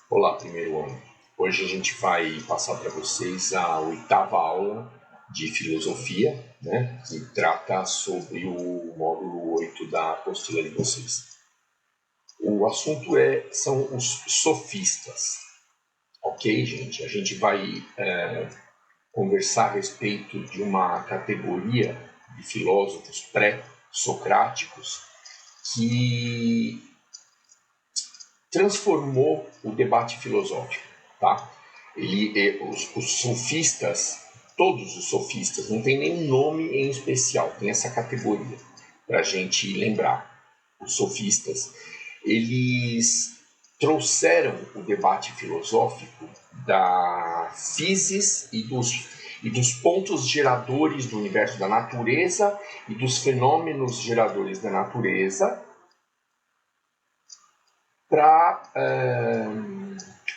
Olá, primeiro ano. Hoje a gente vai passar para vocês a oitava aula de filosofia, né, que trata sobre o módulo 8 da apostila de vocês. O assunto são os sofistas. Ok, gente? A gente vai conversar a respeito de uma categoria de filósofos pré-socráticos que transformou o debate filosófico, tá? Os sofistas, todos os sofistas, não tem nenhum nome em especial, tem essa categoria para a gente lembrar. Os sofistas, eles trouxeram o debate filosófico da physis e dos pontos geradores do universo, da natureza e dos fenômenos geradores da natureza para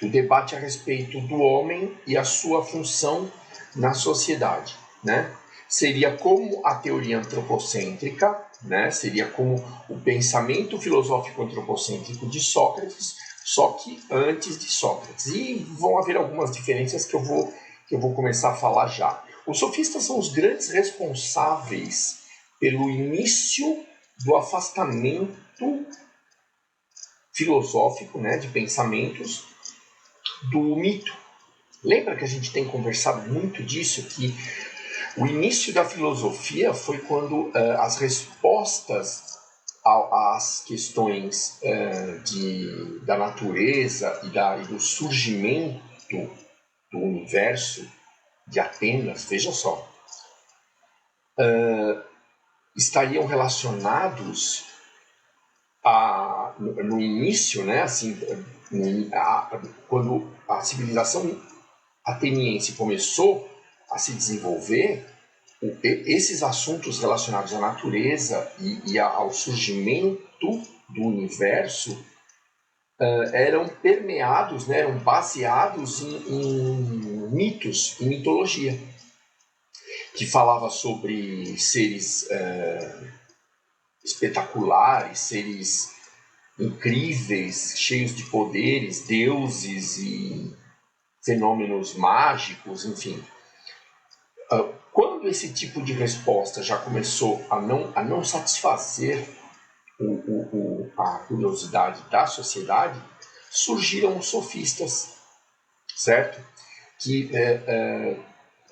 o debate a respeito do homem e a sua função na sociedade, né? Seria como a teoria antropocêntrica, né? Seria como o pensamento filosófico antropocêntrico de Sócrates, só que antes de Sócrates. E vão haver algumas diferenças que eu vou começar a falar já. Os sofistas são os grandes responsáveis pelo início do afastamento filosófico, né, de pensamentos do mito. Lembra que a gente tem conversado muito disso, que o início da filosofia foi quando as respostas às questões da natureza e do surgimento do universo de Atenas, veja só, estariam relacionados no início, né, assim, quando a civilização ateniense começou a se desenvolver, esses assuntos relacionados à natureza e ao surgimento do universo eram permeados, né, eram baseados em mitos, em mitologia, que falava sobre seres espetaculares, seres incríveis, cheios de poderes, deuses e fenômenos mágicos, enfim. Quando esse tipo de resposta já começou a não satisfazer a curiosidade da sociedade, surgiram os sofistas, certo? Que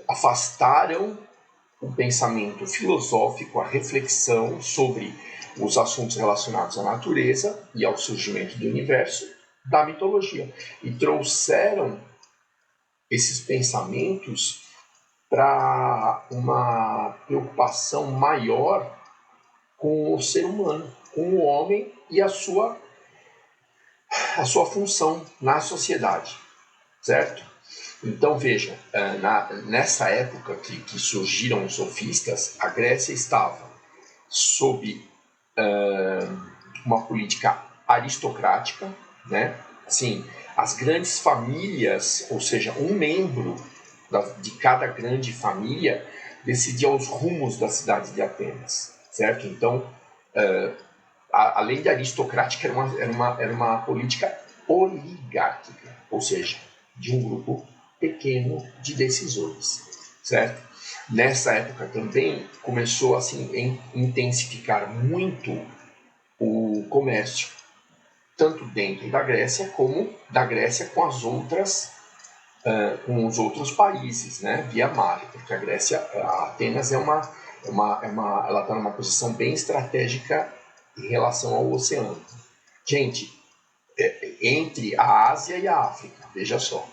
afastaram o pensamento filosófico, a reflexão sobre os assuntos relacionados à natureza e ao surgimento do universo da mitologia e trouxeram esses pensamentos para uma preocupação maior com o ser humano, com o homem e a sua função na sociedade, certo? Então veja, nessa época que surgiram os sofistas, a Grécia estava sob uma política aristocrática, né? Assim, as grandes famílias, ou seja, um membro de cada grande família decidia os rumos da cidade de Atenas, certo? Então, além de aristocrática, era uma política oligárquica, ou seja, de um grupo pequeno de decisores, certo? Nessa época também começou assim, a intensificar muito o comércio, tanto dentro da Grécia como da Grécia com com os outros países, né, via mar, porque a Grécia, a Atenas ela está numa posição bem estratégica em relação ao oceano. Gente, entre a Ásia e a África, veja só.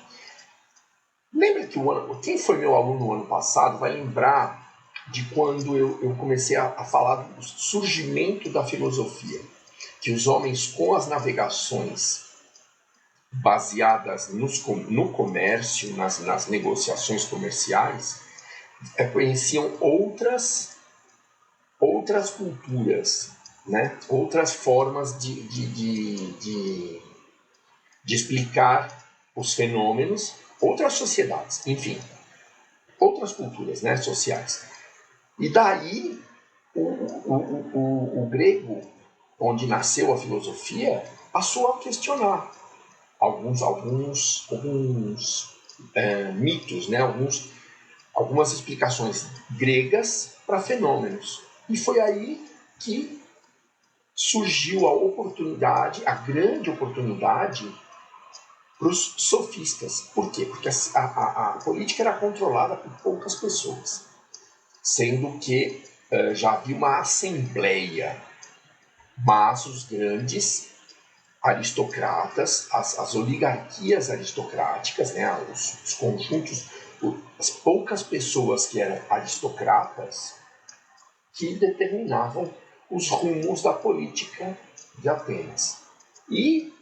Lembra que quem foi meu aluno no ano passado vai lembrar de quando eu comecei a falar do surgimento da filosofia, que os homens com as navegações baseadas no comércio, nas negociações comerciais, conheciam outras culturas, né? Outras formas de explicar os fenômenos, outras sociedades, enfim, outras culturas, né, sociais. E daí o grego, onde nasceu a filosofia, passou a questionar alguns mitos, né? Algumas explicações gregas para fenômenos. E foi aí que surgiu a oportunidade, a grande oportunidade para os sofistas. Por quê? Porque a política era controlada por poucas pessoas, sendo que já havia uma assembleia, mas os grandes aristocratas, as oligarquias aristocráticas, né, os conjuntos, as poucas pessoas que eram aristocratas, que determinavam os rumos da política de Atenas. E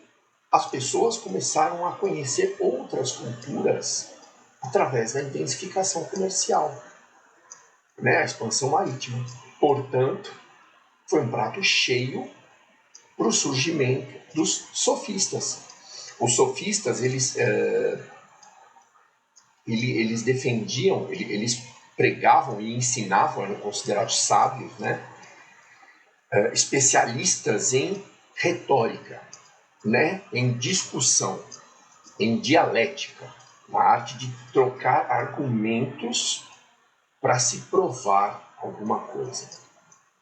as pessoas começaram a conhecer outras culturas através da intensificação comercial, né, a expansão marítima. Portanto, foi um prato cheio para o surgimento dos sofistas. Os sofistas, eles defendiam, eles pregavam e ensinavam, eram considerados sábios, né? Especialistas em retórica, né? Em discussão, em dialética, na arte de trocar argumentos para se provar alguma coisa.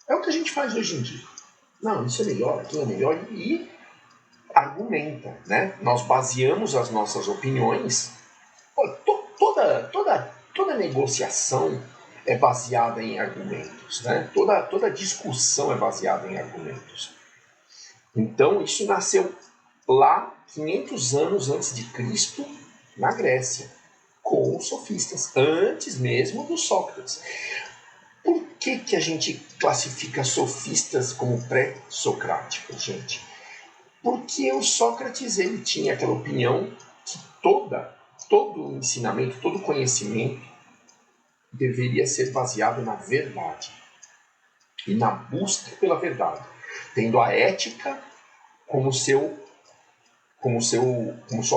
É o que a gente faz hoje em dia. Não, isso é melhor, aquilo é melhor, e argumenta, né? Nós baseamos as nossas opiniões. Toda negociação é baseada em argumentos, né? Toda discussão é baseada em argumentos. Então, isso nasceu lá 500 anos antes de Cristo, na Grécia, com os sofistas, antes mesmo do Sócrates. Por que a gente classifica sofistas como pré-socráticos, gente? Porque o Sócrates, ele tinha aquela opinião que todo o ensinamento, todo o conhecimento deveria ser baseado na verdade e na busca pela verdade, tendo a ética como sua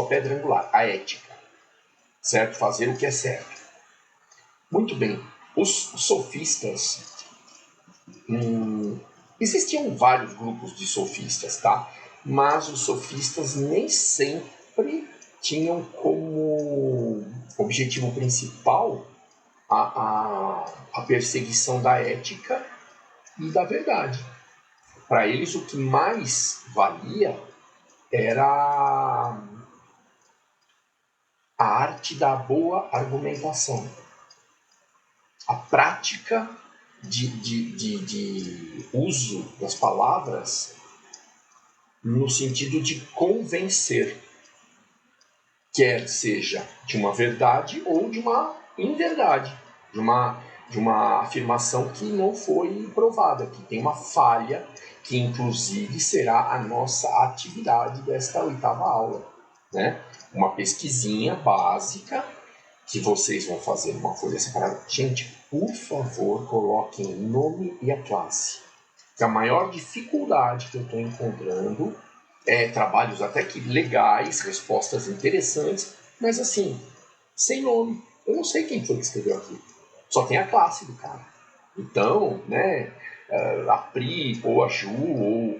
pedra angular, a ética, certo? Fazer o que é certo. Muito bem, os sofistas, existiam vários grupos de sofistas, tá? Mas os sofistas nem sempre tinham como objetivo principal a perseguição da ética e da verdade. Para eles, o que mais valia era a arte da boa argumentação, a prática de uso das palavras no sentido de convencer, quer seja de uma verdade ou de uma inverdade, de uma afirmação que não foi provada, que tem uma falha, que inclusive será a nossa atividade desta 8ª aula, né? Uma pesquisinha básica que vocês vão fazer numa folha separada. Gente, por favor, coloquem o nome e a classe. A maior dificuldade que eu estou encontrando é trabalhos até que legais, respostas interessantes, mas assim, sem nome. Eu não sei quem foi que escreveu aqui. Só tem a classe do cara. Então, né, a Pri, ou a Ju, ou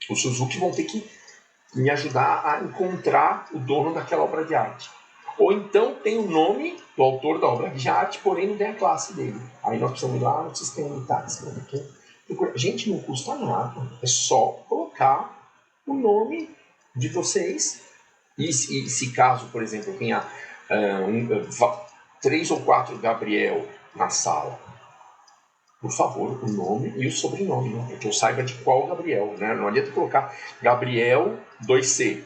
o Suzuki vão ter que me ajudar a encontrar o dono daquela obra de arte. Ou então tem o nome do autor da obra de arte, porém não tem a classe dele. Aí nós precisamos ir lá no sistema de táxi. Gente, não custa nada. É só colocar o nome de vocês. E se caso, por exemplo, tenha 3 ou 4 Gabriel na sala, por favor, o nome e o sobrenome, né? Para que eu saiba de qual Gabriel, né? Não adianta colocar Gabriel 2C,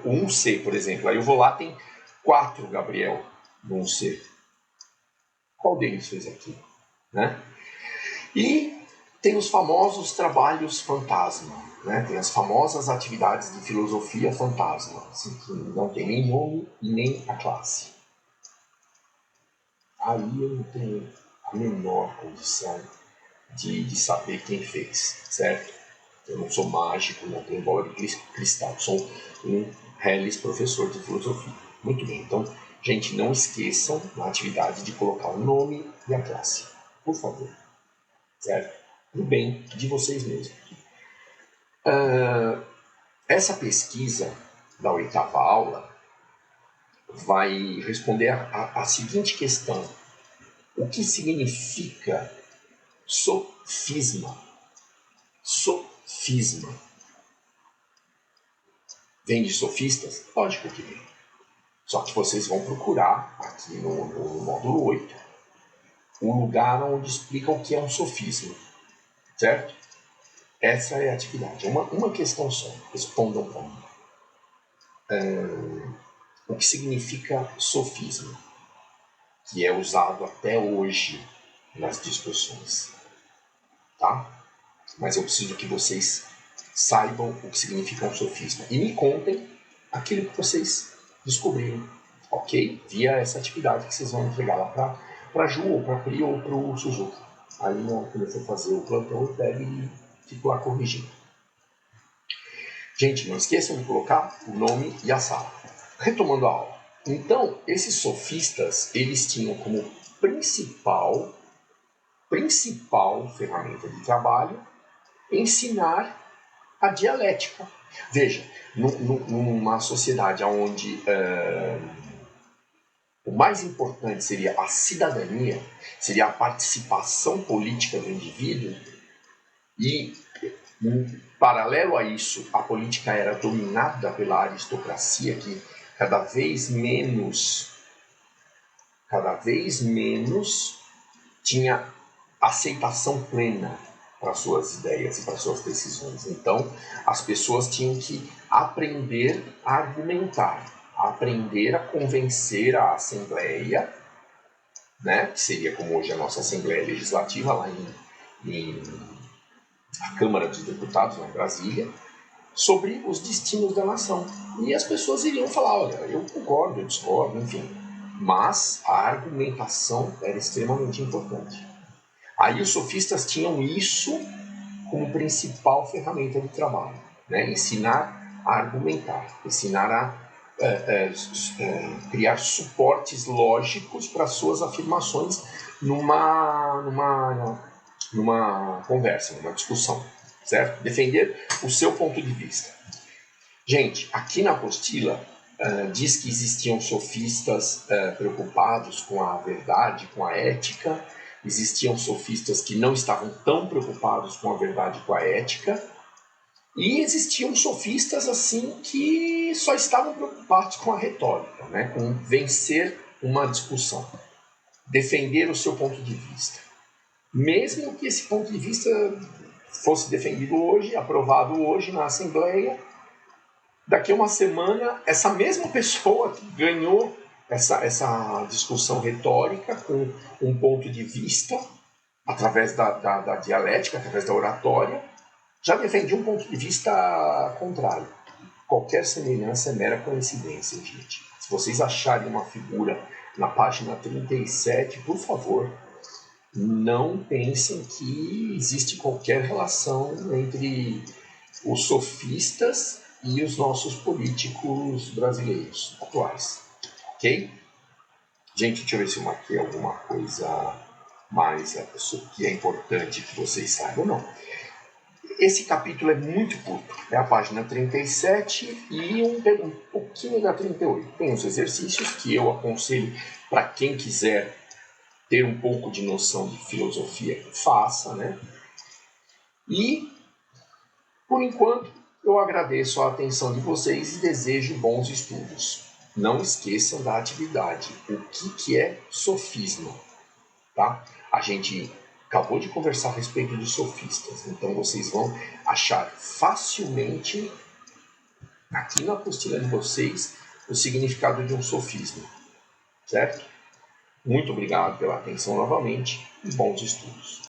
1C, por exemplo. Aí eu vou lá, tem 4 Gabriel no 1C. Qual deles fez aqui? Né? E tem os famosos trabalhos fantasma, né? Tem as famosas atividades de filosofia fantasma, assim, que não tem nem nome e nem a classe. Aí eu não tenho a menor condição de saber quem fez, certo? Eu não sou mágico, não tenho bola de cristal, sou um reles professor de filosofia. Muito bem, então, gente, não esqueçam na atividade de colocar o nome e a classe, por favor, certo? Pro bem de vocês mesmos. Essa pesquisa da 8ª aula vai responder a seguinte questão: o que significa sofisma? Sofisma. Vem de sofistas? Lógico que vem. Só que vocês vão procurar aqui no módulo 8 o lugar onde explica o que é um sofisma. Certo? Essa é a atividade. Uma questão só. Respondam para mim. O que significa sofisma? Que é usado até hoje nas discussões. Tá? Mas eu preciso que vocês saibam o que significa um sofisma. E me contem aquilo que vocês descobriram. Ok? Via essa atividade que vocês vão entregar lá para a Ju, ou para a Pri, ou para o Suzuki. Aí, quando eu for fazer o plantão, eu pego e fico lá corrigindo. Gente, não esqueçam de colocar o nome e a sala. Retomando a aula. Então, esses sofistas, eles tinham como principal ferramenta de trabalho ensinar a dialética. Veja, numa sociedade onde o mais importante seria a cidadania, seria a participação política do indivíduo, e, paralelo a isso, a política era dominada pela aristocracia, que cada vez menos tinha aceitação plena para suas ideias e para suas decisões. Então, as pessoas tinham que aprender a argumentar, aprender a convencer a Assembleia, né, que seria como hoje a nossa Assembleia Legislativa, lá em a Câmara dos Deputados, lá em Brasília, sobre os destinos da nação. E as pessoas iriam falar, olha, eu concordo, eu discordo, enfim. Mas a argumentação era extremamente importante. Aí os sofistas tinham isso como principal ferramenta de trabalho, né? Ensinar a argumentar, ensinar a criar suportes lógicos para suas afirmações numa conversa, numa discussão, certo? Defender o seu ponto de vista. Gente, aqui na apostila diz que existiam sofistas preocupados com a verdade, com a ética. Existiam sofistas que não estavam tão preocupados com a verdade e com a ética. E existiam sofistas assim que só estavam preocupados com a retórica, né? Com vencer uma discussão, defender o seu ponto de vista. Mesmo que esse ponto de vista fosse defendido hoje, aprovado hoje na Assembleia, daqui a uma semana, essa mesma pessoa que ganhou essa discussão retórica com um ponto de vista, através da dialética, através da oratória, já defendia um ponto de vista contrário. Qualquer semelhança é mera coincidência, gente. Se vocês acharem uma figura na página 37, por favor, não pensem que existe qualquer relação entre os sofistas e os nossos políticos brasileiros atuais. Ok? Gente, deixa eu ver se eu marquei alguma coisa mais que é importante que vocês saibam. Não. Esse capítulo é muito curto. É a página 37 e um pouquinho da 38. Tem os exercícios que eu aconselho para quem quiser ter um pouco de noção de filosofia, que faça, né? E, por enquanto, eu agradeço a atenção de vocês e desejo bons estudos. Não esqueçam da atividade. O que é sofisma? Tá? A gente acabou de conversar a respeito dos sofistas. Então, vocês vão achar facilmente, aqui na apostila de vocês, o significado de um sofisma. Certo? Muito obrigado pela atenção novamente e bons estudos.